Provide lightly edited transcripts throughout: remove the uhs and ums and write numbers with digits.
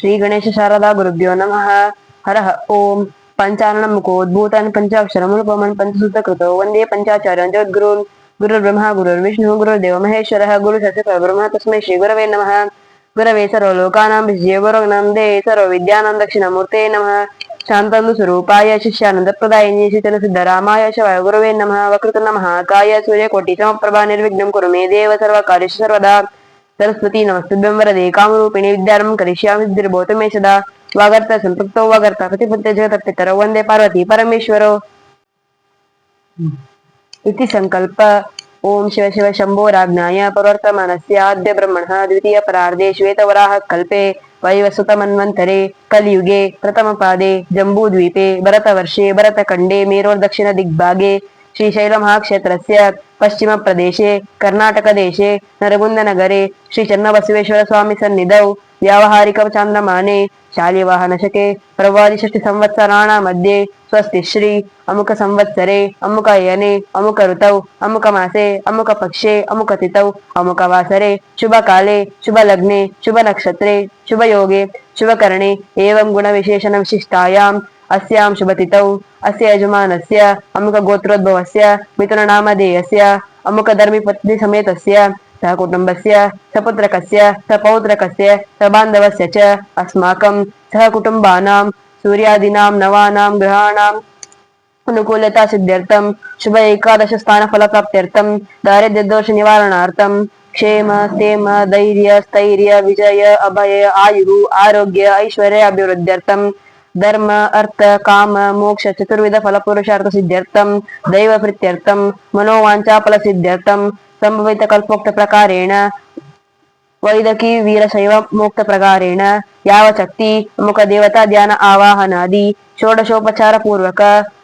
श्री गणेश शारदा गुरुभ्यो नमः। हरः ओम। पंचाननं मुखोद्भूतान् पंचाक्षरमुपमन् पंचसूत्रकृतो वन्दे पंचाचार्यान् जगद्गुरून्। गुरुर्ब्रह्मा गुरुर्विष्णुः गुरुर्देवो महेश्वरः गुरुसाक्षात् तस्मै श्रीगुरवे नमः। गुरवे सर्वलोकानां विजये गुरुर्नां दे सर्वविद्यानां दक्षिणामूर्ते नमः। शान्तनुस्वरूपाय शिष्यानन्दप्रदायिने शीतलसिद्धरामाय शिवाय गुरवे नमः। वक्रतुण्डमः काय सूर्यकोटिसमप्रभा निर्विघ्नं कुरु मे देव सर्वकार्येषु सर्वदा। सरस्वती नमस्तुभ्यं वरदे कामरूपिणे विद्यारम्भं करिष्यामि सिद्धिर्भवतु मे सदा। वागर्त सम्पृक्तौ वागर्त प्रतिपद्य जगत्पितरौ वन्दे पार्वती परमेश्वरौ इति सङ्कल्प। ॐ शिव शिव शम्भो राज्ञाय प्रवर्तमानस्य आद्य ब्रह्मणः द्वितीयपरार्धे श्वेतवराहः कल्पे वैवस्वतमन्वन्तरे कलियुगे प्रथमपादे जम्बूद्वीपे भरतवर्षे भरतखण्डे मेरोर्दक्षिणदिग्भागे श्रीशैलमहाक्षेत्रस्य पश्चिमप्रदेशे कर्णाटकदेशे नरगुन्दनगरे श्रीचन्नबसवेश्वरस्वामिसन्निधौ व्यावहारिकचान्द्रमाने शालिवाहनशके प्रवादिषष्टिसंवत्सराणां मध्ये स्वस्ति श्री अमुक संवत्सरे अमुकयने अमुक ऋतौ अमुकमासे अमुकपक्षे अमुकतिथौ अमुकवासरे शुभकाले शुभलग्ने शुभनक्षत्रे शुभयोगे शुभकरणे एवं गुणविशेषणविशिष्टायाम् अस्यां शुभतिथौ अस्य यजमानस्य अमुकगोत्रोद्भवस्य मिथुननामधेयस्य अमुकधर्मिपत्नीसमेतस्य सहकुटुम्बस्य सपुत्रकस्य सपौत्रकस्य सबान्धवस्य च अस्माकं सहकुटुम्बानां सूर्यादीनां नवानां ग्रहाणाम् अनुकूलता सिद्ध्यर्थं शुभ एकादश स्थान फलप्राप्त्यर्थं दारिद्र्यदोष निवारणार्थं क्षेम स्थेम धैर्य स्थैर्य विजय अभय आयुः आरोग्य ऐश्वर्य अभिवृद्ध्यर्थं धर्म अर्थ काम मोक्ष चतुर्विध फलपुरुषार्थ सिद्ध्यर्थं दैव प्रीत्यर्थं मनोवांछा फल सिद्ध्यर्थं संभवित कल्पोक्त प्रकारेण वैदकी वीरशैव मोक्त प्रकारेण यावशक्ति मुख देवता ध्यान आवाहनादि षोडशोपचार पूर्वक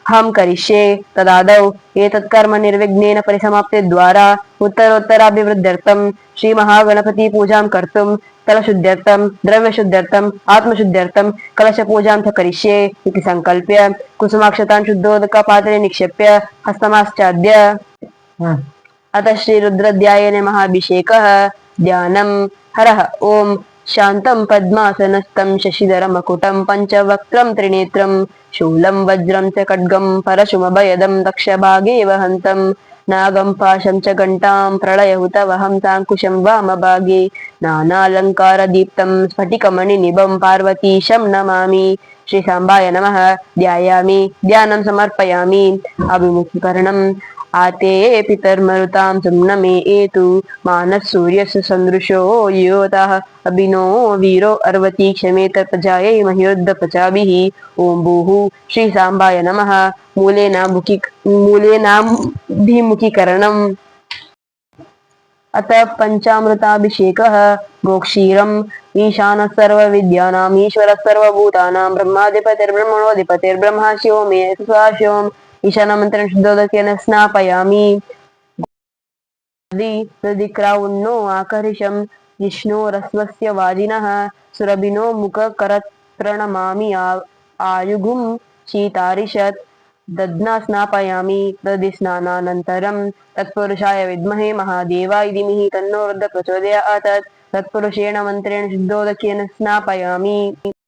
हम करिष्ये तदादौ एतत् कर्म निर्विघ्नेन परिसमाप्ति द्वारा उत्तरोत्तराभिवृद्ध्यर्थं श्री महागणपति पूजां कर्तुं कलशुद्ध्यर्थं द्रव्यशुद्ध्यर्थं आत्मशुद्ध्यर्थं कलशपूजां च करिष्ये इति संकल्प्य कुसुमाक्षतान् शुद्धोदकपात्रे निक्षेप्य हस्तमाश्चाद्य अतः श्रीरुद्रध्यायने महाभिषेकः ध्यानं। हरः ओम। शान्तं पद्मासनस्थं शशिधरं मकुटं पञ्चवक्त्रं त्रिनेत्रं शूलं वज्रं च खड्गं परशुमभयदं दक्षभागे वहन्तं नागं पाशं च घण्टां प्रलयहुतवहं साङ्कुशं वामभागे नानालङ्कारदीप्तं स्फटिकमणिनिभं पार्वतीशं नमामि। श्रीसाम्बाय नमः। ध्यायामि ध्यानं समर्पयामि। अभिमुखीकरणम् आते पितर्मरुतां सुम्नमे एतु मानः सूर्यस्य सन्दृशो योतः अभिनो वीरो अर्वति क्षमेत प्रजायै मह्योद्धपचाभिः। ॐ भूः श्री सांबाय नमः। मूलेनाभिमुखीकरणम् अतः पंचामृताभिषेकः। गोक्षीरम् ईशानः सर्वविद्यानाम् ईश्वरः सर्वभूतानां ब्रह्माधिपतिर्ब्रह्मणोऽधिपतिर्ब्रह्मा शिवो मे सदा शिवम् ईशानमन्त्रेण शुद्धोदकेन स्नापयामि। हृदिक्रावुन्नो आकर्षं जिष्णोरस्वस्य वाजिनः सुरभिनो मुखकरत्प्रणमामि आयुगुं शीतारिषत् दध्ना स्नापयामि। दधिस्नानानन्तरं तत्पुरुषाय विद्महे महादेवाय धीमहि तन्नो रुद्रः प्रचोदयात्। तत्पुरुषेण मन्त्रेण शुद्धोदकेन स्नापयामि।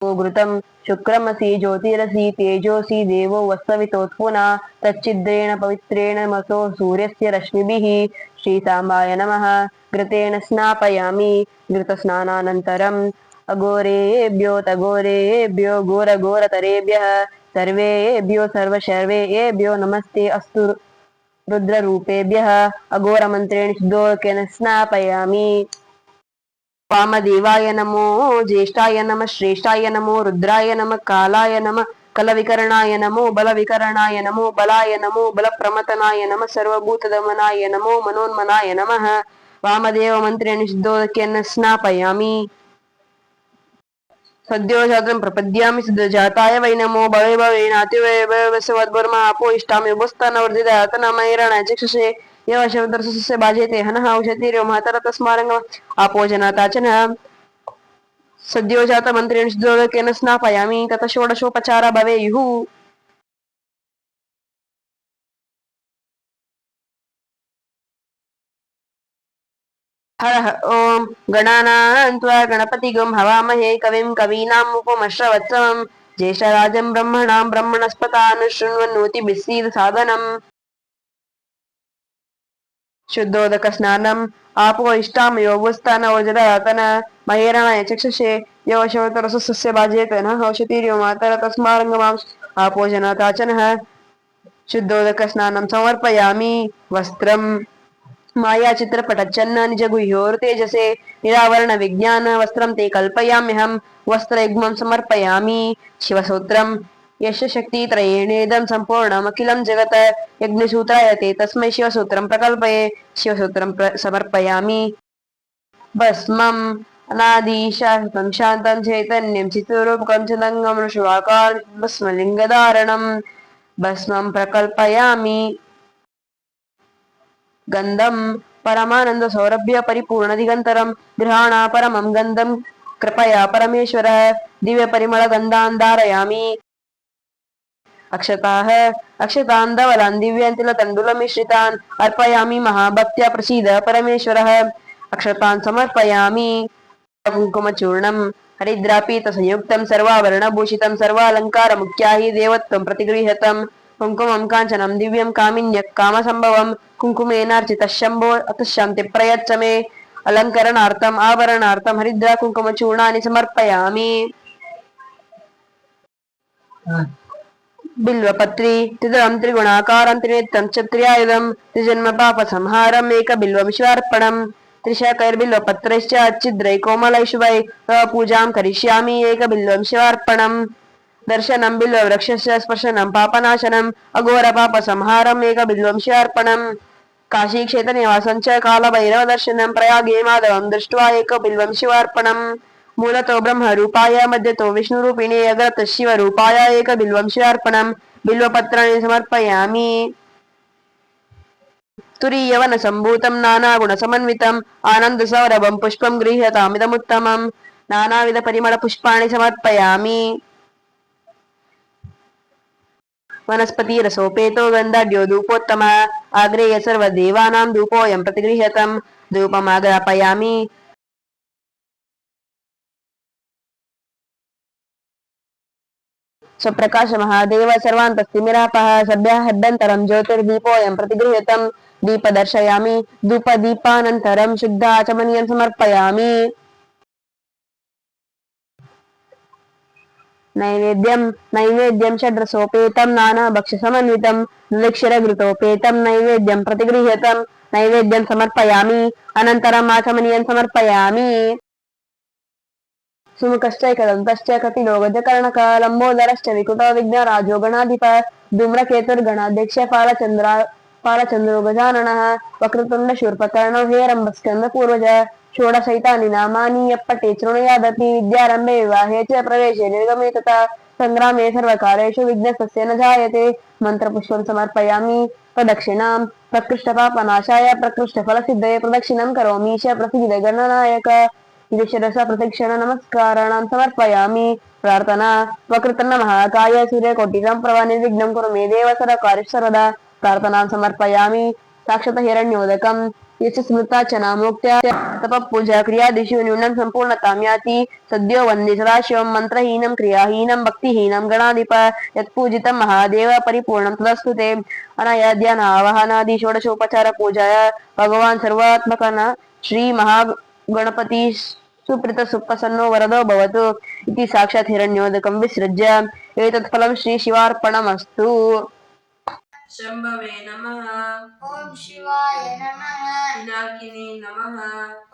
घृतं शुक्रमसि ज्योतिरसि तेजोसि देवो वस्तवितोत्पुना तच्चिद्रेण पवित्रेण मसो सूर्यस्य रश्मिभिः। श्रीसाम्बाय नमः। घृतेन स्नापयामि। घृतस्नानानन्तरम् अघोरेभ्यो तघोरेभ्यो घोरघोरतरेभ्यः सर्वेभ्यो सर्वशर्वेभ्यो नमस्ते अस्तु रुद्ररूपेभ्यः। अघोरमन्त्रेण शुद्धोदकेन स्नापयामि। वामदेवाय नमो ज्येष्ठाय नमः श्रेष्ठाय नमो रुद्राय नमः कालाय नमः कलविकरणाय नमो बलविकरणाय नमो बलाय नमो बलप्रमतनाय नमः सर्वभूतदमनाय नमो मनोन्मनाय नमः। वामदेव मन्त्रेण शुद्धोदकेन स्नापयामि। सद्योजातं प्रपद्यामि सिद्धजाताय वै नमो भवे भवेनातिवैभवस्वद्भर्मापो इष्टामि उपस्थानवर्धितातनमैरणचिक्षुषे यवशवदर्शस्य भाजेते हनः औषधिर्यो महतर तस्मारङ्गम् आपोजनाताचन सद्योजातमन्त्रेण शुद्धोदकेन स्नापयामि। ततः षोडशोपचारा भवेयुः। हरः ॐ गणानां त्वा गणपतिगुं हवामहे कविं कवीनामुपमश्रवत्सवं ज्येष्ठराजं ब्रह्मणां ब्रह्मणस्पतान् शृण्वन्नोतिभिः सीदसादनम् शुद्धोदकस्नानम् आपो इष्टामयो वुस्तानवजदातन महेरणाय चक्षुषे यवशोतरसस्य भाजेतन हौषतीर्यो मातर तस्मारङ्गमां आपो जनाताचनः शुद्धोदकस्नानं समर्पयामि वस्त्रम् मायाचित्रपटच्छन्न निजगुह्योर्तेजसे निरावरणविज्ञानवस्त्रं ते कल्पयाम्यहं वस्त्रयुग्मं समर्पयामि शिवसूत्रम् यस्य शक्तित्रयेणेदं सम्पूर्णमखिलं जगत् यज्ञसूत्राय ते तस्मै शिवसूत्रं प्रकल्पये शिवसूत्रं समर्पयामि भस्मम् अनादिशान्तं शान्तं चैतन्यं चित्तूरूपकं चिदङ्गं शिवाकारं भस्मलिङ्गधारणं भस्मं प्रकल्पयामि गन्धं परमानन्दसौरभ्य परिपूर्णदिगन्तरं गृहाणा परमं गन्धं कृपया परमेश्वरः दिव्यपरिमळगन्धान् धारयामि अक्षताः अक्षतान् धवलान् दिव्यन्तिलतण्डुलमिश्रितान् अर्पयामि महाभक्त्या प्रसीद परमेश्वरः अक्षतान् समर्पयामि कुङ्कुमचूर्णं हरिद्रापीतसंयुक्तं सर्वाभरणभूषितं सर्वालङ्कारमुख्या हि देवत्वं प्रतिगृह्यतं कुङ्कुमं काञ्चनं दिव्यं कामिन्यः कामसम्भवं कुङ्कुमेनार्चितः शम्भो अतः शान्ति प्रयच्छ मे अलङ्करणार्थम् आभरणार्थं हरिद्रा कुङ्कुमचूर्णानि समर्पयामि बिल्वपत्री त्रिदलं त्रिगुणाकारं त्रिनेत्रं च त्र्यायुधं त्रिजन्मपापसंहारम् एकबिल्वं शिवार्पणम् त्रिशकैर्बिल्वपत्रैश्च अच्छिद्रैः कोमलैः शुभैः तव पूजां करिष्यामि एकबिल्वं शिवार्पणम् दर्शनं बिल्ववृक्षस्य स्पर्शनं पापनाशनम् अघोरपापसंहारम् एकबिल्वं शिवार्पणम् काशीक्षेत्रनिवासं च कालभैरवदर्शनं प्रयागे माधवं दृष्ट्वा एकबिल्वं शिवार्पणम् मूलतो ब्रह्मरूपाय मध्यतो विष्णुरूपिणे अग्रतः शिवरूपाय एकबिल्वं शिवार्पणम् बिल्वपत्राणि समर्पयामि तुरीयवनसम्भूतं नानागुणसमन्वितम् आनन्दसौरभं पुष्पं गृह्यतामिदमुत्तमम् नानाविधपरिमळपुष्पाणि समर्पयामि वनस्पतिरसोपेतो गन्धाढ्यो धूपोत्तमः आग्रेय सर्वदेवानां धूपोऽयं प्रतिगृह्यतं धूपमाग्रापयामि स्वप्रकाश महादेव सर्वान्तस्तिमिरापः सभ्यः ज्योतिर्दीपोऽयं प्रतिगृह्यतं दीपदर्शयामि धूपदीपानन्तरं शुद्धाचमनीयं समर्पयामि नैवेद्यं षड्रसोपेतं नानाभक्ष्यसमन्वितं दक्षिरघृतोपेतं नैवेद्यं प्रतिगृह्यतं नैवेद्यं समर्पयामि अनन्तरम् आचमनीयं समर्पयामि सुमुखश्चैकदन्तश्च कपिलो गजकर्णकः लम्बोदरश्च विकुटो विघ्नराजो गणाधिप धूम्रकेतुर्गणाध्यक्ष पालचन्द्रो गजाननः वक्रतुण्डशूर्पकर्णो हेरम्बस्कन्दपूर्वज षोडशैतानि नामानि यप्पटे शृणुयादपि विद्यारम्भे विवाहे च प्रवेशे निर्गमे तथा सङ्ग्रामे सर्वकारेषु विघ्नस्तस्य न जायते मन्त्रपुष्पं समर्पयामि प्रदक्षिणां प्रकृष्टपापनाशाय प्रकृष्टफलसिद्धये प्रदक्षिणं करोमि च प्रसीद गणनायक शिरसा प्रदक्षिण नमस्काराणां समर्पयामि प्रार्थना वक्रतुण्ड महाकाय सूर्यकोटिसम्प्रभा निर्विघ्नं कुरु मे देव सर्वकार्येषु सर्वदा प्रार्थनां समर्पयामि साक्षात् हिरण्योदकं यस्य स्मृता च नामोक्त्या तपःपूजा क्रियादिषु न्यूनं सम्पूर्णतां याति सद्यो वन्दे सदाशिवं मन्त्रहीनं क्रियाहीनं भक्तिहीनं गणाधिप यत्पूजितं महादेव परिपूर्णं तदस्तु ते अनया ध्यान आवाहनादि षोडशोपचार पूजाय भगवान् सर्वात्मकः श्रीमहागणपति सुप्रीत सुप्रसन्नो वरदो भवतु इति साक्षात् हिरण्योदकं विसृज्य एतत् फलं श्रीशिवार्पणमस्तु। शंभवे नमः। ओम शिवाय नमः। पिनाकिनी नमः।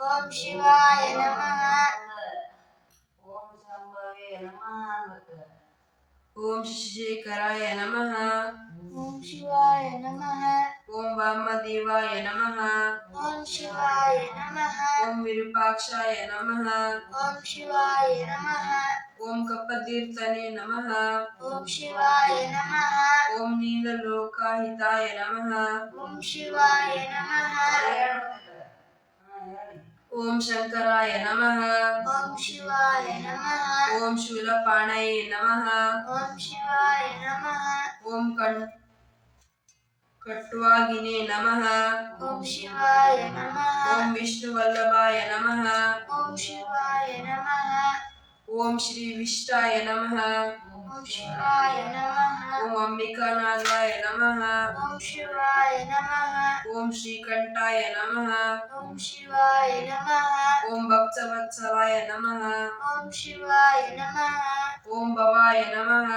ओम शिवाय नमः। ओम शंभवे नमः। ओम शेखराय नमः। ओम शिवाय नमः। ओम वामदेवाय नमः। ओम शिवाय नमः। ओम विरूपाक्षाय नमः। ओम शिवाय नमः। ओम कपतीर्थने नमः। ओम शिवाय नमः। ओम नीललोकाहिताय नमः। ओम शिवाय नमः। ओम शंकराय नमः। ओम शिवाय नमः। ओम शूलपाणये नमः। ओम शिवाय नमः। ओम ಕಟ್ವಾಗಿನೇ ನಮಃ. ಓಂ ಶಿವಾಯ ನಮಃ. ಓಂ ವಿಷ್ಣುವಲ್ಲಭಾಯ ನಮಃ. ಓಂ ಶಿವಾಯ ನಮಃ. ಓಂ ಶ್ರೀ ವಿಷ್ಟಾಯ ನಮಃ. ಓಂ ಶಿವಾಯ ನಮಃ. ಓಂ ಅಂಬಿಕಾನಾಥಾಯ ನಮಃ. ಓಂ ಶಿವಾಯ ನಮಃ. ಓಂ ಶ್ರೀಕಂಠಾಯ ನಮಃ. ಓಂ ಶಿವಾಯ ನಮಃ. ಓಂ ಭಕ್ತವತ್ಸಲಾಯ ನಮಃ. ಓಂ ಶಿವಾಯ ನಮಃ. ಓಂ ಭವಾಯ ನಮಃ.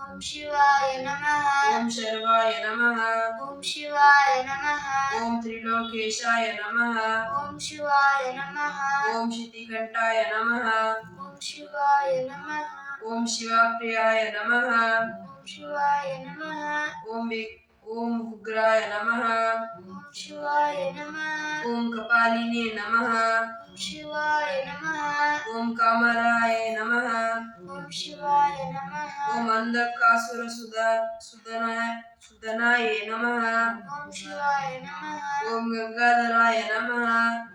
ಓಂ ಶಿವಾಯ ನಮಃ. ಓಂ ಶರ್ವಾಯ ನಮಃ. ಓಂ ಶಿವಾಯ ನಮಃ. ಓಂ ತ್ರಿಲೋಕೇಶಾಯ ನಮಃ. ಓಂ ಶಿವಾಯ ನಮಃ. ಓಂ ಶಿತಿಕಂಠಾಯ ನಮಃ. ಓಂ ಶಿವಾಯ ನಮಃ. ಓಂ ಶಿವಪ್ರಿಯಾಯ ನಮಃ. ಓಂ ಶಿವಾಯ ನಮಃ. ಓಂ ಉಗ್ರಾಯ ನಮಃ. ಓಂ ಶಿವಾಯ ನಮಃ. ಓಂ ಕಪಾಲಿನೇ ನಮಃ. ಓಂ ಶಿವಾಯ ನಮಃ. ಓಂ ಕಾಮರಾಯ ನಮಃ. ಓಂ ಶಿವಾಯ ನಮಃ. ಓಂ ಅಂಧಕಾಸುರ ಸುಧನಾಯ ನಮಃ. ಓಂ ಶಿವಾಯ ನಮಃ. ಓಂ ಗಂಗಾಧರಾಯ ನಮಃ.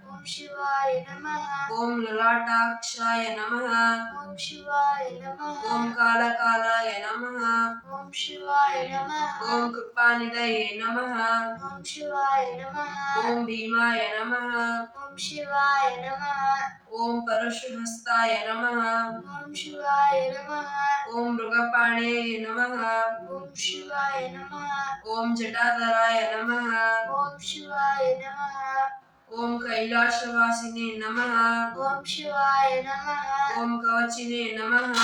ಓಂ ಶಿವಾಯ ನಮಃ. ಓಂ ಲಲಾಟಾಕ್ಷಾಯ ನಮಃ. ಓಂ ಶಿವಾಯ ನಮಃ. ಓಂ ಕಾಲಕಾಲಾಯ ನಮಃ. ಓಂ ಶಿವಾಯ ನಮಃ. ಓಂ ಕೃಪಾನಿಧಯೇ ನಮಃ. ಓಂ ಶಿವಾಯ ನಮಃ. ಓಂ ಭೀಮಾಯ ನಮಃ. ಓಂ ಶಿವಾಯ ನಮಃ. ಓಂ ಪರಶುಹಸ್ತಾಯ ನಮಃ. ಓಂ ಶಿವಾಯ ನಮಃ. ಓಂ ಮೃಗಪಾಣೇ ನಮಃ. ಓಂ ಶಿವಾಯ ನಮಃ. ಓಂ ಜಟಾಧರಾಯ ನಮಃ. ಓಂ ಶಿವಾಯ ನಮಃ. ಓಂ ಕೈಲಾಸವಾಸಿನೇ ನಮಃ. ಓಂ ಶಿವಾಯ ನಮಃ. ಓಂ ಕವಚಿನೇ ನಮಃ.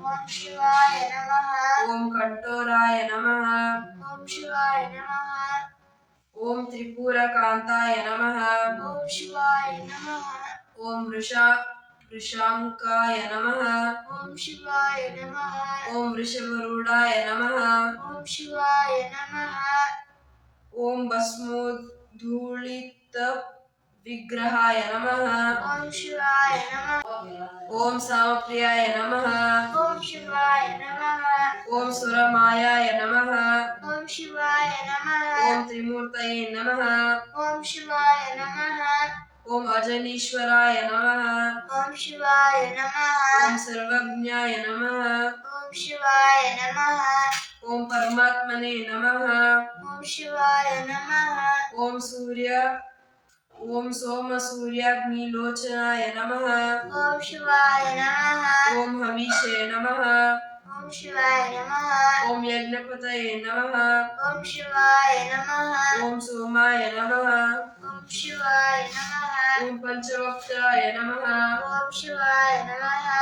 ಓಂ ಶಿವಾಯ ನಮಃ. ಓಂ ಕಂಠೋರಾಯ ನಮಃ. ಓಂ ಶಿವಾಯ ನಮಃ. ಓಂ ತ್ರಿಪುರಕಾಂತಾಯ ನಮಃ. ಓಂ ಶಿವಾಯ ನಮಃ. ಓಂ ವೃಷಾಂಕಾಯ ನಮಃ. ಓಂ ಶಿವಾಯ ನಮಃ. ಓಂ ವೃಷಭರೂಢಾಯ ನಮಃ. ಓಂ ಶಿವಾಯ ನಮಃ. ಓಂ ಭಸ್ಮೋದ್ಧೂಳಿತ ವಿಗ್ರಹಾಯ ನಮಃ. ಓಂ ಶಿವಾಯ ನಮಃ. ಓಂ ಸಾಮಪ್ರಿಯಾಯ ನಮಃ. ಓಂ ಶಿವಾಯ ನಮಃ. ಓಂ ಸುರಮಾಯಾಯ ನಮಃ. ಓಂ ಶಿವಾಯ ನಮಃ. ಓಂ ತ್ರಿಮೂರ್ತಯೇ ನಮಃ. ಓಂ ಶಿವಾಯ ನಮಃ. ಓಂ ಅಜನೀಶ್ವರಾಯ ನಮಃ. ಓಂ ಶಿವಾಯ ನಮಃ. ಓಂ ಸರ್ವಜ್ಞಾಯ ನಮಃ. ಓಂ ಶಿವಾಯ ನಮಃ. ಓಂ ಪರಮಾತ್ಮನೇ ನಮಃ. ಓಂ ಶಿವಾಯ ನಮಃ. ಓಂ ಸೋಮ ಸೂರ್ಯಾಗ್ನಿಲೋಚನಾಯ ನಮಃ. ಓಂ ಶಿವಾಯ ನಮಃ. ಓಂ ಹವಿಷೇ ನಮಃ. ಓಂ ಶಿವಾಯ ನಮಃ. ಓಂ ಯಜ್ಞಪತಯೇ ನಮಃ. ಓಂ ಶಿವಾಯ ನಮಃ. ಓಂ ಸೋಮಾಯ ನಮಃ. ಓಂ ಶಿವಾಯ ನಮಃ. ಓಂ ಪಂಚವಕ್ತಾಯ ನಮಃ. ಓಂ ಶಿವಾಯ ನಮಃ.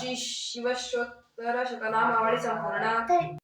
श्री शिवशोत्तर शतनामावळी संपूर्ण